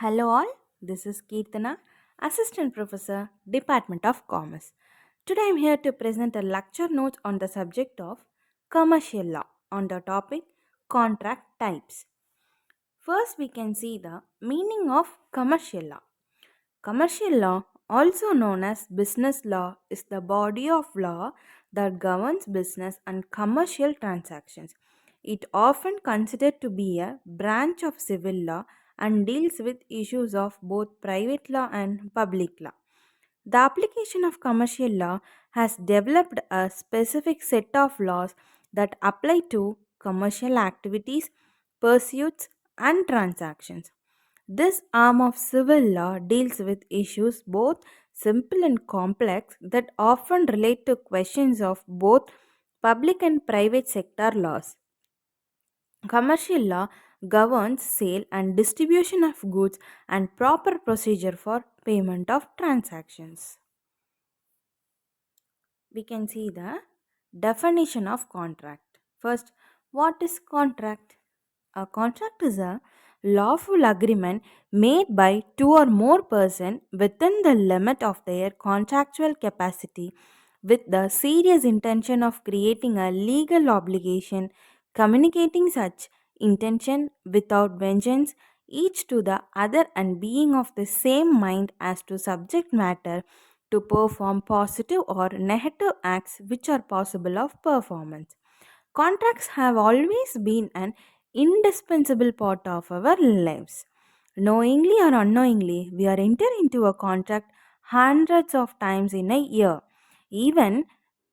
Hello all, this is Keerthana, Assistant Professor, Department of Commerce. Today I am here to present a lecture note on the subject of commercial law on the topic contract types. First we can see the meaning of commercial law. Commercial law, also known as business law, is the body of law that governs business and commercial transactions. It often considered to be a branch of civil law and deals with issues of both private law and public law. The application of commercial law has developed a specific set of laws that apply to commercial activities, pursuits, and transactions. This arm of civil law deals with issues both simple and complex that often relate to questions of both public and private sector laws. Commercial law governs sale and distribution of goods and proper procedure for payment of transactions. We can see the definition of contract. First, what is contract? A contract is a lawful agreement made by two or more persons within the limit of their contractual capacity with the serious intention of creating a legal obligation, communicating such intention without vengeance each to the other and being of the same mind as to subject matter to perform positive or negative acts which are possible of performance. Contracts have always been an indispensable part of our lives. Knowingly or unknowingly, we are entering into a contract hundreds of times in a year. Even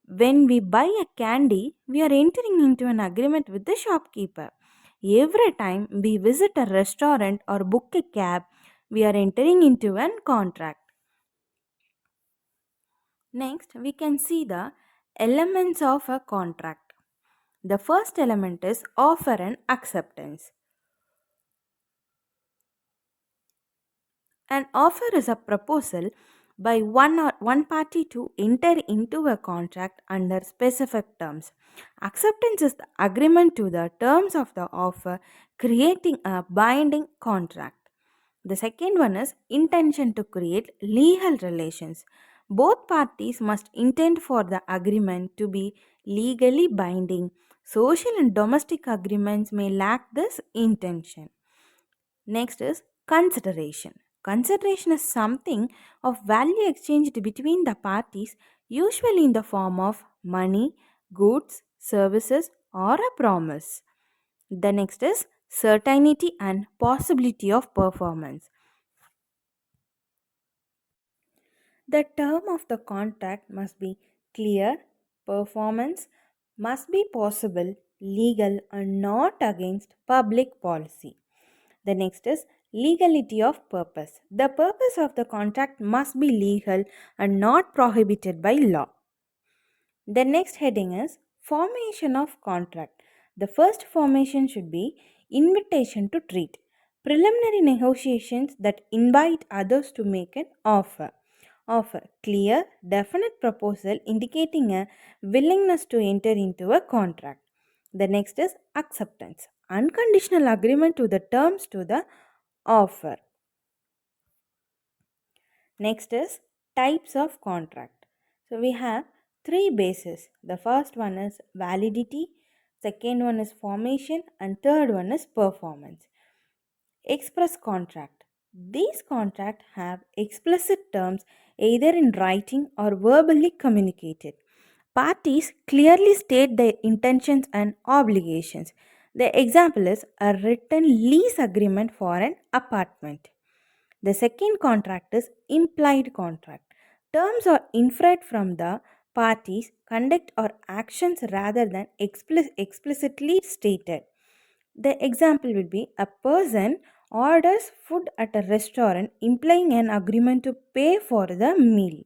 when we buy a candy, we are entering into an agreement with the shopkeeper. Every time we visit a restaurant or book a cab, we are entering into a contract. Next, we can see the elements of a contract. The first element is offer and acceptance. An offer is a proposal by one party to enter into a contract under specific terms. Acceptance is the agreement to the terms of the offer, creating a binding contract. The second one is intention to create legal relations. Both parties must intend for the agreement to be legally binding. Social and domestic agreements may lack this intention. Next is consideration. Consideration is something of value exchanged between the parties, usually in the form of money, goods, services, or a promise. The next is certainty and possibility of performance. The term of the contract must be clear, performance must be possible, legal, and not against public policy. The next is legality of purpose. The purpose of the contract must be legal and not prohibited by law. The next heading is formation of contract. The first formation should be invitation to treat. Preliminary negotiations that invite others to make an offer. Offer clear, definite proposal indicating a willingness to enter into a contract. The next is acceptance. Unconditional agreement to the terms to the offer. Next is types of contract. So we have three bases. The first one is validity, second one is formation, and third one is performance. Express contract. These contracts have explicit terms either in writing or verbally communicated. Parties clearly state their intentions and obligations. The example is a written lease agreement for an apartment. The second contract is implied contract. Terms are inferred from the parties' conduct or actions rather than explicitly stated. The example would be a person orders food at a restaurant, implying an agreement to pay for the meal.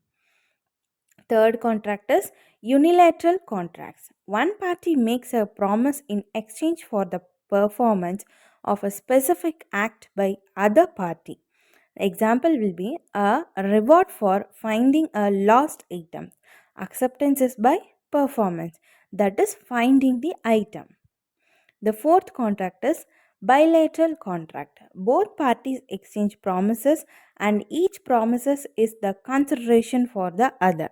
Third contract is unilateral contracts. One party makes a promise in exchange for the performance of a specific act by other party. Example will be a reward for finding a lost item. Acceptance is by performance, that is finding the item. The fourth contract is Bilateral contract. Both parties exchange promises and each promises is the consideration for the other.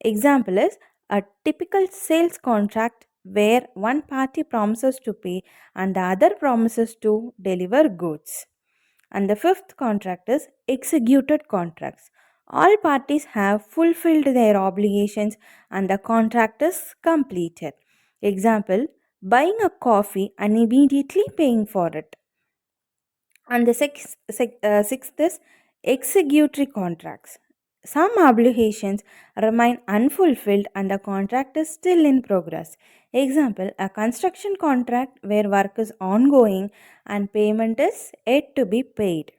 Example is a typical sales contract where one party promises to pay and the other promises to deliver goods. And the fifth contract is executed contracts. All parties have fulfilled their obligations and the contract is completed. Example, buying a coffee and immediately paying for it. And the sixth is executory contracts. Some obligations remain unfulfilled and the contract is still in progress. Example, a construction contract where work is ongoing and payment is yet to be paid.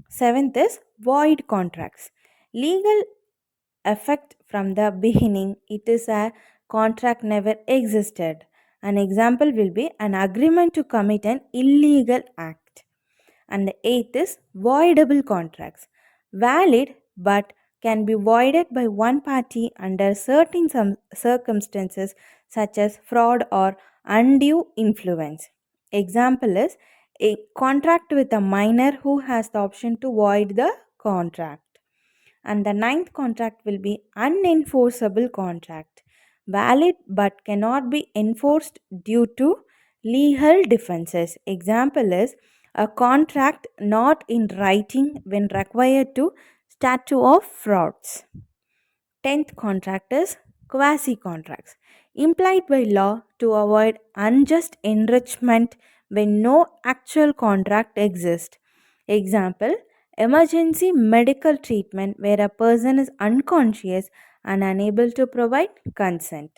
Seventh is void contracts. Legal effect from the beginning, it is a contract never existed. An example will be an agreement to commit an illegal act. And the eighth is voidable contracts. Valid but can be voided by one party under certain circumstances such as fraud or undue influence. Example is a contract with a minor who has the option to void the contract. And the ninth contract will be unenforceable contract, valid but cannot be enforced due to legal differences. Example is a contract not in writing when required to statute of frauds. 10th contract is quasi contracts, implied by law to avoid unjust enrichment when no actual contract exists. Example, emergency medical treatment where a person is unconscious and unable to provide consent.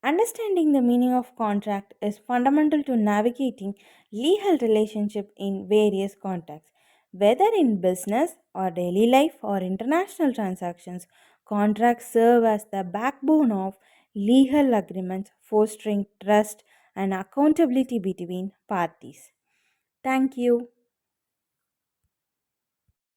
Understanding the meaning of contract is fundamental to navigating legal relationship in various contexts. Whether in business or daily life or international transactions, contracts serve as the backbone of legal agreements, fostering trust and accountability between parties. Thank you.